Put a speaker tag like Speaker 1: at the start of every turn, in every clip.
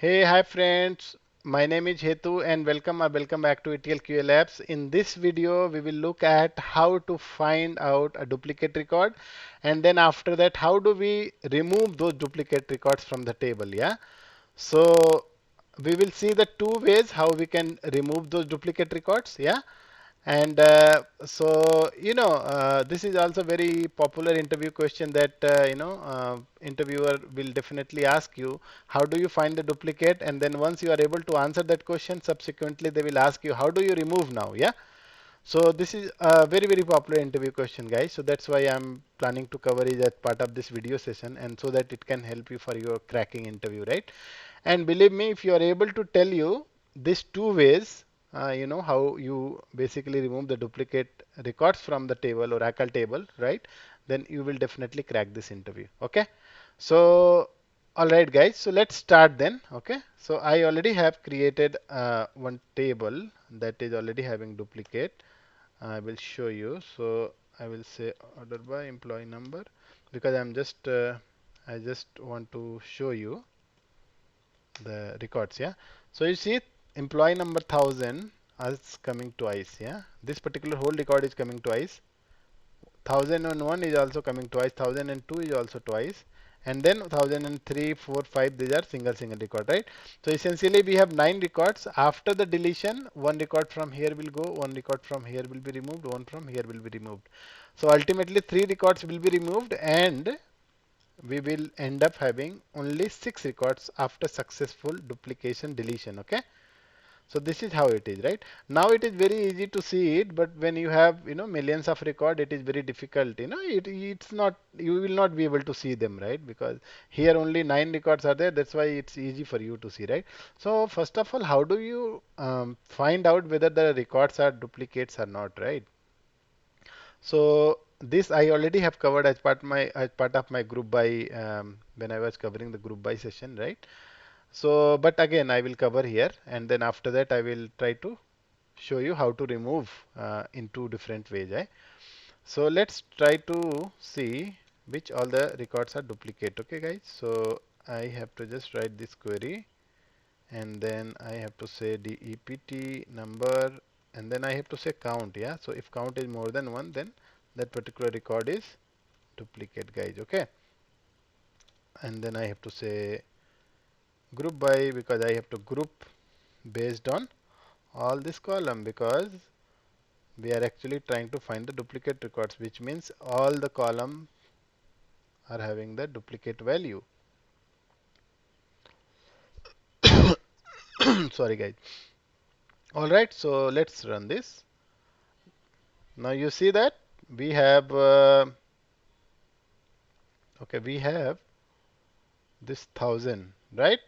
Speaker 1: Hey, hi friends. My name is Hetu and welcome back to etlqalabs. In this video, we will look at how to find out a duplicate record, and then after that, how do we remove those duplicate records from the table. Yeah. So we will see the two ways how we can remove those duplicate records. Yeah. And this is also very popular interview question that interviewer will definitely ask you, how do you find the duplicate? And then once you are able to answer that question, subsequently they will ask you, how do you remove now? Yeah. So this is a very popular interview question, guys. So that's why I'm planning to cover it as part of this video session, and so that it can help you for your cracking interview, right? And believe me, if you are able to tell you these two ways, how you basically remove the duplicate records from the table or Oracle table, right? Then you will definitely crack this interview. Okay. So, all right, guys. So let's start then. Okay. So I already have created one table that is already having duplicate. I will show you. So I will say order by employee number because I just want to show you the records. Yeah. So you see employee number 1000 is coming twice. Yeah. This particular whole record is coming twice. 1001 is also coming twice. 1002 is also twice. And then 1003, 4, 5, these are single record, right? So essentially we have 9 records. After the deletion, one record from here will go, one record from here will be removed, one from here will be removed. So ultimately 3 records will be removed and we will end up having only 6 records after successful duplication deletion. Okay. So this is how it is, right? Now it is very easy to see it, but when you have millions of record, it is very difficult. It's not, you will not be able to see them, right? Because here only 9 records are there. That's why it's easy for you to see, right? So first of all, how do you find out whether the records are duplicates or not, right? So this I already have covered as part of my group by when I was covering the group by session, right? So, but again, I will cover here, and then after that, I will try to show you how to remove in two different ways. So let's try to see which all the records are duplicate. Okay, guys. So I have to just write this query, and then I have to say the EPT number, and then I have to say count. Yeah. So if count is more than one, then that particular record is duplicate, guys. Okay. And then I have to say group by because I have to group based on all this column because we are actually trying to find the duplicate records, which means all the column are having the duplicate value. Sorry, guys. All right, so let's run this. Now you see that we have okay, we have this 1000, right?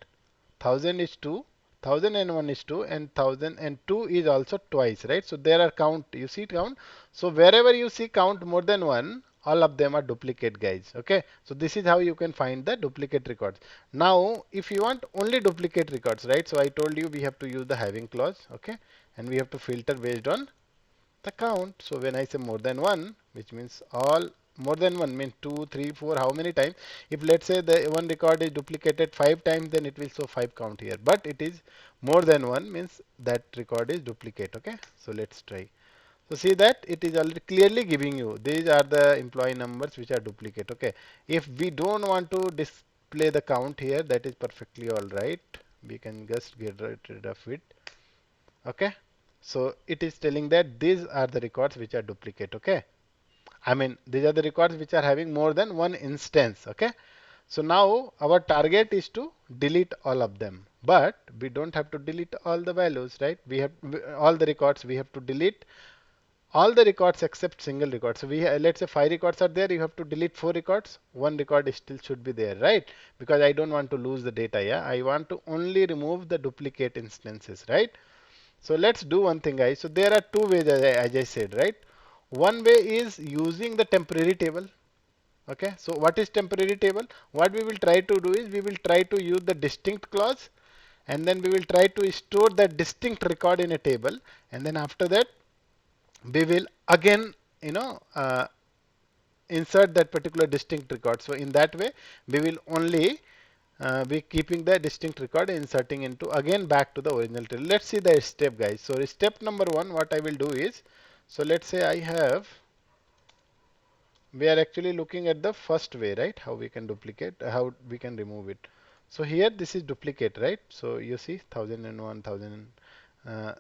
Speaker 1: 1000 is 2, 1001 is 2, and 1002 is also twice, right? So there are count, you see count. So wherever you see count more than one, all of them are duplicate, guys. Okay. So this is how you can find the duplicate records. Now, if you want only duplicate records, right? So I told you we have to use the having clause, okay? And we have to filter based on the count. So when I say more than one, which means all more than one means 2, 3, 4, how many times? If let's say the one record is duplicated 5 times, then it will show 5 count here. But it is more than one means that record is duplicate. Okay. So let's try. So see that it is already clearly giving you these are the employee numbers which are duplicate. Okay. If we don't want to display the count here, that is perfectly all right. We can just get rid of it. Okay. So it is telling that these are the records which are duplicate. Okay. I mean, these are the records which are having more than one instance. Okay. So now our target is to delete all of them, but we don't have to delete all the values, right? All the records, we have to delete all the records except single record. So let's say 5 records are there, you have to delete 4 records. One record is still should be there, right? Because I don't want to lose the data. Yeah. I want to only remove the duplicate instances, right? So let's do one thing, guys. So there are two ways, as I said, right? One way is using the temporary table. Okay. So what is temporary table? What we will try to do is we will try to use the distinct clause, and then we will try to store that distinct record in a table, and then after that we will again, insert that particular distinct record. So in that way, we will only we keeping the distinct record, inserting into again back to the original table. Let's see the step, guys. So step number one, what I will do is, so let's say I have, we are actually looking at the first way, right? How we can duplicate, how we can remove it. So here this is duplicate, right? So you see 1001, 1000,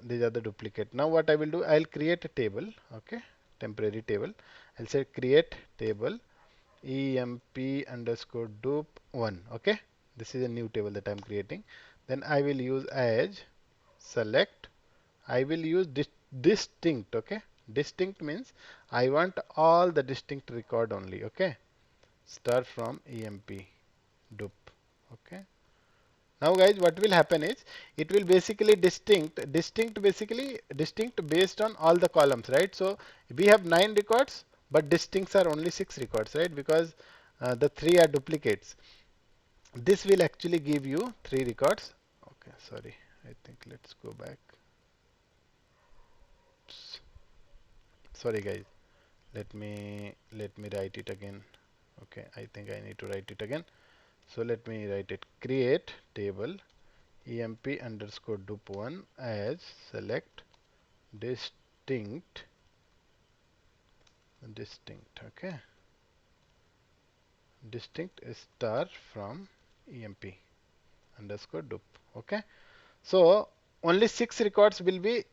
Speaker 1: these are the duplicate. Now what I will do, I'll create a table, okay? Temporary table. I'll say create table emp underscore dup 1, okay? This is a new table that I'm creating. Then I will use as select. I will use distinct, okay? Distinct means I want all the distinct record only, okay? Start from emp dup, okay? Now guys, what will happen is it will basically distinct based on all the columns, right? So we have 9 records, but distincts are only 6 records, right? Because the 3 are duplicates. This will actually give you 3 records. Okay, sorry. I think let's go back. Sorry guys. Let me write it again. Okay, I think I need to write it again. So let me write it. Create table emp underscore dup1 as select distinct okay, distinct star from emp underscore dup, okay. So only 6 records will be,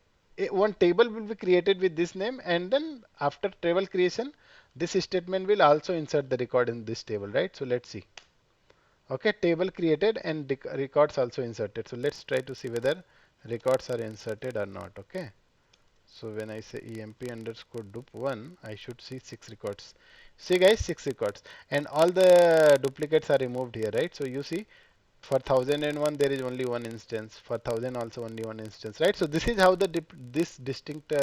Speaker 1: one table will be created with this name, and then after table creation this statement will also insert the record in this table, right? So let's see. Okay, table created and records also inserted. So let's try to see whether records are inserted or not, okay. So when I say emp underscore dup1, I should see 6 records. See guys, 6 records, and all the duplicates are removed here, right? So you see, for 1001 there is only one instance. For 1000 also only one instance, right? So this is how this distinct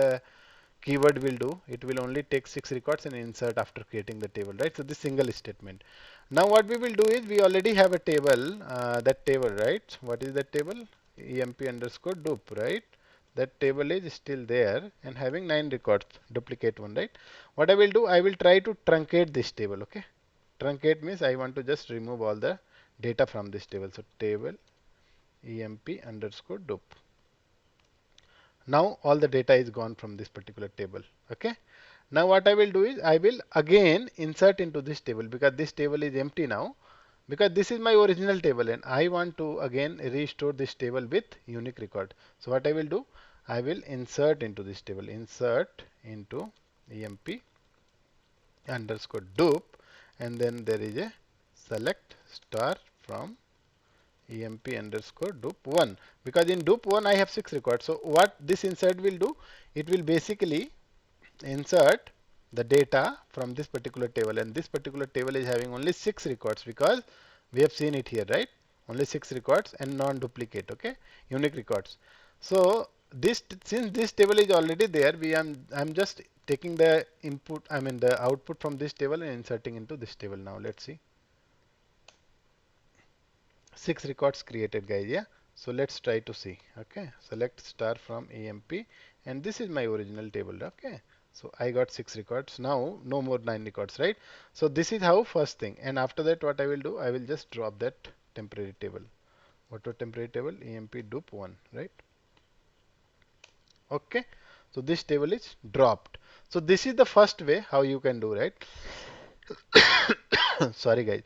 Speaker 1: keyword will do. It will only take 6 records and insert after creating the table, right? So this single statement. Now what we will do is, we already have a table, that table, right? What is that table? Emp underscore dup, right? That table is still there and having 9 records, duplicate one, right? What I will do, I will try to truncate this table, okay? Truncate means I want to just remove all the data from this table. So table emp underscore dup. Now all the data is gone from this particular table, okay. Now what I will do is, I will again insert into this table, because this table is empty now, because this is my original table and I want to again restore this table with unique record. So what I will do, I will insert into this table, insert into emp underscore dup, and then there is a select star from emp underscore dup1, because in dup1 I have 6 records. So what this insert will do, it will basically insert the data from this particular table, and this particular table is having only 6 records, because we have seen it here, right? Only 6 records and non-duplicate, okay, unique records. So this, since this table is already there, I'm just taking the input, I mean the output from this table and inserting into this table. Now let's see. 6 records created, guys, yeah. So let's try to see, okay. Select star from emp, and this is my original table, okay. So I got 6 records. Now no more 9 records, right? So this is how first thing, and after that what I will do, I will just drop that temporary table. What was temporary table? Emp dup1, right? Okay. So this table is dropped. So this is the first way how you can do, right? Sorry guys.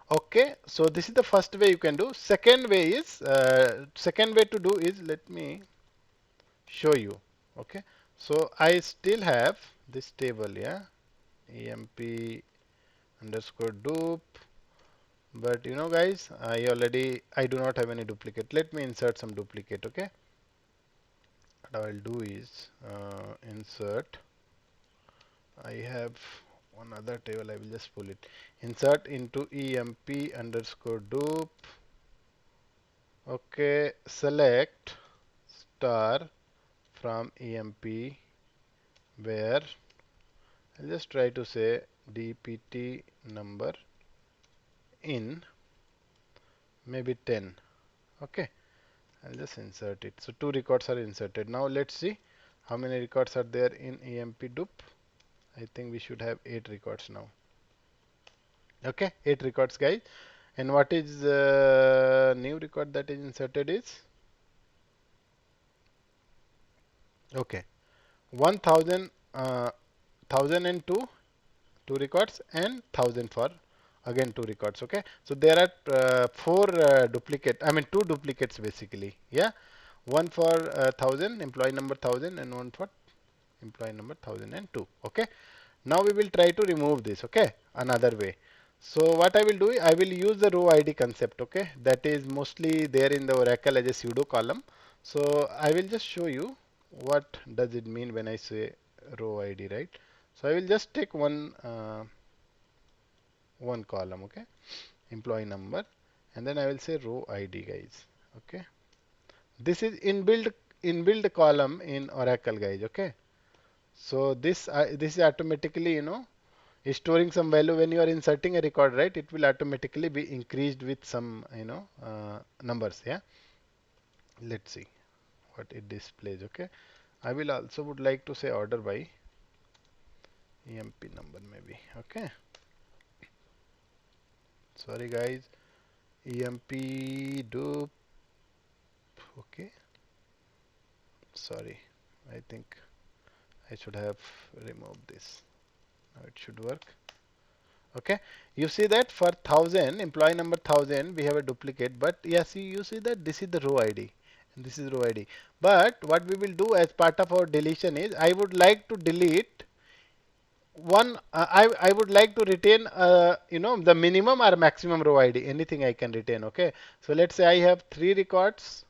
Speaker 1: Okay, so this is the first way you can do. Second way is, second way to do is, let me show you. Okay, so I still have this table, yeah, emp underscore dup, but you know guys, I do not have any duplicate. Let me insert some duplicate. Okay, what I will do is, insert. I have one other table. I will just pull it. Insert into emp underscore dup. Okay, select star from emp where, I'll just try to say dpt number in maybe 10. Okay, I'll just insert it. So 2 records are inserted. Now let's see how many records are there in emp dup. I think we should have 8 records now. Okay, 8 records, guys. And what is new record that is inserted is okay 1000 1002 two records and 1000 for again two records. Okay, so there are four duplicate, I mean two duplicates basically. Yeah, one for 1000 employee number 1000 and one for employee number 1002. Okay, now we will try to remove this. Okay, another way. So what I will do, I will use the row ID concept. Okay, that is mostly there in the Oracle as a pseudo column. So I will just show you what does it mean when I say row ID, right? So I will just take one column. Okay, employee number, and then I will say row ID, guys. Okay, this is inbuilt column in Oracle, guys. Okay, so this is automatically, is storing some value when you are inserting a record, right? It will automatically be increased with some, numbers. Yeah, let's see what it displays. Okay, I will also would like to say order by EMP number maybe. Okay, sorry guys, EMP dupe. Okay, sorry, I think I should have removed this. Now it should work. Okay, you see that for 1000 employee number 1000 we have a duplicate, but yeah, see, you see that this is the row ID and this is row ID. But what we will do as part of our deletion is I would like to delete one. I would like to retain the minimum or maximum row ID, anything I can retain. Okay, so let's say I have three records.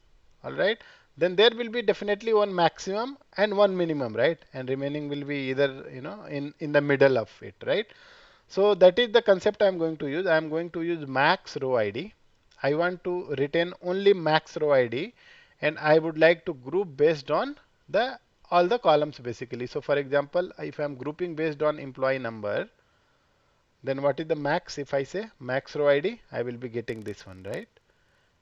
Speaker 1: All right, then there will be definitely one maximum and one minimum, right? And remaining will be either in the middle of it, right? So that is the concept I am going to use. I am going to use max row ID. I want to retain only max row ID, and I would like to group based on the all the columns basically. So for example, if I am grouping based on employee number, then what is the max? If I say max row ID, I will be getting this one, right?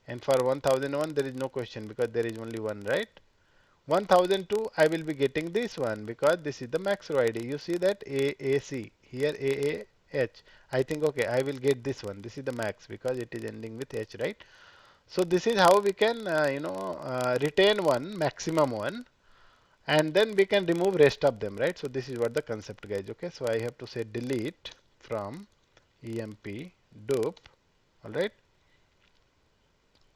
Speaker 1: And for 1001, there is no question because there is only one, right? 1002, I will be getting this one because this is the max row ID. You see that AAC here, AAH. I think okay, I will get this one. This is the max because it is ending with H, right? So this is how we can retain one maximum one, and then we can remove rest of them, right? So this is what the concept, guys. Okay, so I have to say delete from emp dupe, all right,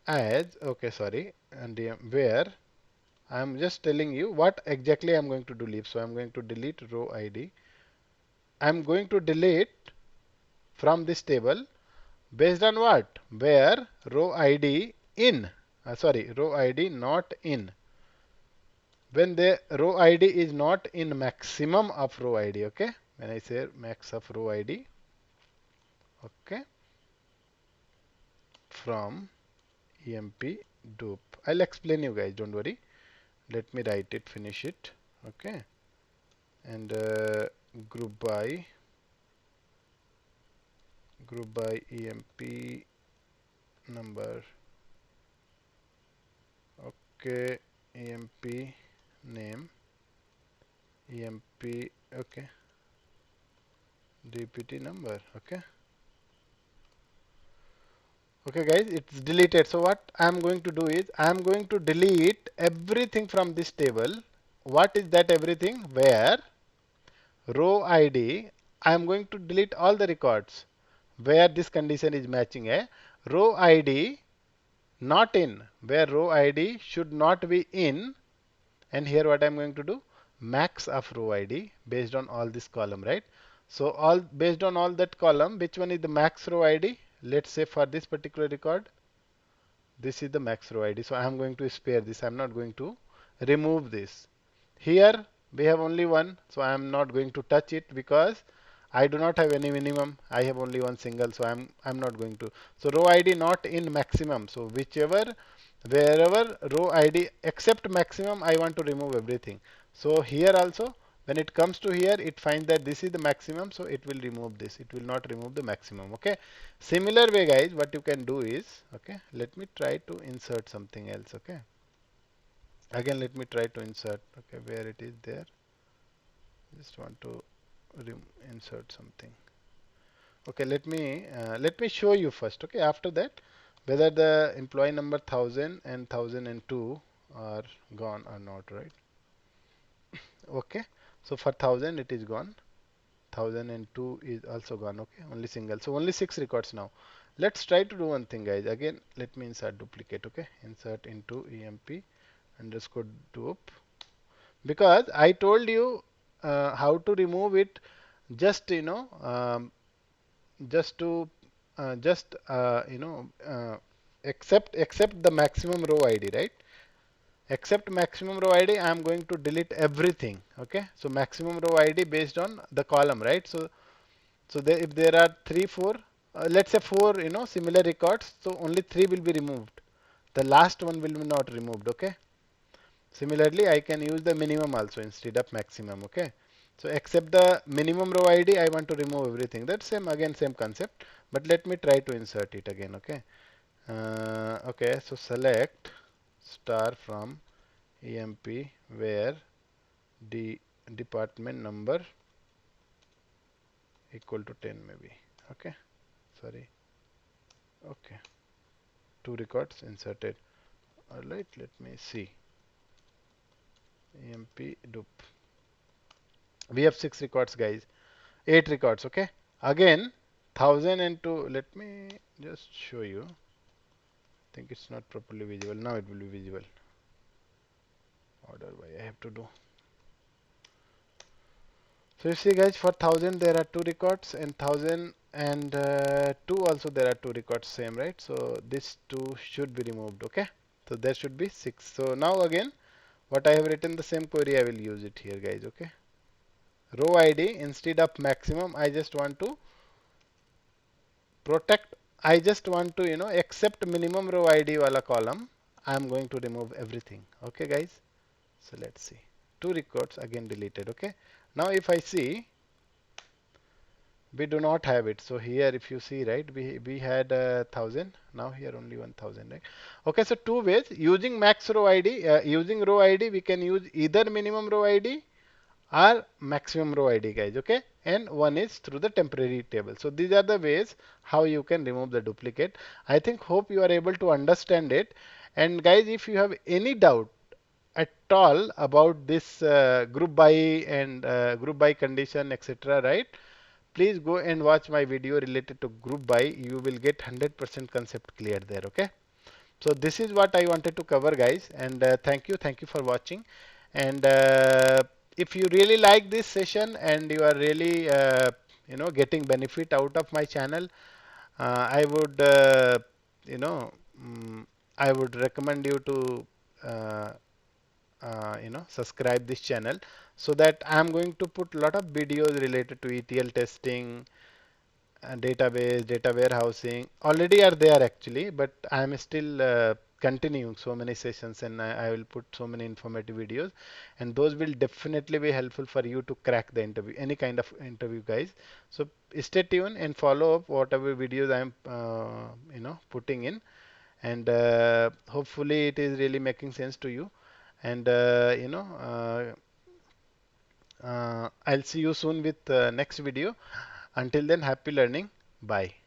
Speaker 1: as okay, sorry, and where I'm just telling you what exactly I'm going to delete. So I'm going to delete row ID. I'm going to delete from this table based on what? Where row ID in, sorry, row ID not in. When the row ID is not in maximum of row ID, okay? When I say max of row ID, okay, from emp dupe. I'll explain you guys, don't worry. Let me write it, finish it, okay? And group by emp number, okay, emp name, emp, okay, dpt number, okay. Okay guys, it's deleted. So what I'm going to do is I'm going to delete everything from this table. What is that everything? Where row ID, I'm going to delete all the records where this condition is matching a row ID not in, where row ID should not be in. And here what I'm going to do, max of row ID based on all this column, right? So all based on all that column, which one is the max row ID? Let's say for this particular record, this is the max row ID. So I am going to spare this. I'm not going to remove this. Here we have only one, so I am not going to touch it because I do not have any minimum. I have only one single, so I'm not going to. So row ID not in maximum. So whichever wherever row ID except maximum, I want to remove everything. So here also when it comes to here, it finds that this is the maximum, so it will remove this. It will not remove the maximum. Okay. Similar way, guys, what you can do is, okay, let me try to insert something else. Okay. Again, let me try to insert. Okay, where it is there. Just want to insert something. Okay, let me show you first. Okay, after that, whether the employee number 1000 and 1002 are gone or not, right? Okay, so for 1000 it is gone. 1002 is also gone. Okay, only single. So only six records now. Let's try to do one thing, guys. Again, let me insert duplicate. Okay, insert into emp underscore dupe, because I told you how to remove it. Just just to just accept the maximum row ID, right? Accept maximum row ID, I am going to delete everything. Okay, so maximum row ID based on the column, right? So there, if there are three, four, let's say four, similar records, so only three will be removed. The last one will be not removed. Okay. Similarly, I can use the minimum also instead of maximum. Okay. So except the minimum row ID, I want to remove everything. That's same again, same concept. But let me try to insert it again. Okay. Okay. So select star from EMP where the department number equal to 10 maybe. Okay. Sorry. Okay. Two records inserted. Alright. Let me see. EMP dupe. We have six records, guys. Eight records. Okay. Again, 1002. Let me just show you. I think it's not properly visible. Now it will be visible. Order by I have to do. So you see, guys, for 1000 there are two records, and 1000 and two also there are two records, same, right? So this two should be removed. Okay. So there should be six. So now again, what I have written the same query, I will use it here, guys. Okay. Row ID instead of maximum, I just want to protect. I just want to accept minimum row ID wala column. I am going to remove everything. Okay, guys. So let's see. Two records again deleted. Okay. Now if I see, we do not have it. So here, if you see, right, we had 1000. Now here only 1000, right? Okay. So two ways using max row ID. Using row ID, we can use either minimum row ID or maximum row ID, guys. Okay, and one is through the temporary table. So these are the ways how you can remove the duplicate. I think hope you are able to understand it. And guys, if you have any doubt at all about this group by and group by condition, etc., right, please go and watch my video related to group by. You will get 100% concept clear there. Okay. So this is what I wanted to cover, guys, and thank you for watching. And if you really like this session and you are really getting benefit out of my channel, I would you know mm, I would recommend you to uh, subscribe this channel, so that I am going to put a lot of videos related to ETL testing, database, data warehousing already are there actually, but I am still continuing so many sessions, and I will put so many informative videos, and those will definitely be helpful for you to crack the interview, any kind of interview, guys. So stay tuned and follow up whatever videos I am putting in, and hopefully it is really making sense to you. And I'll see you soon with next video. Until then, happy learning. Bye.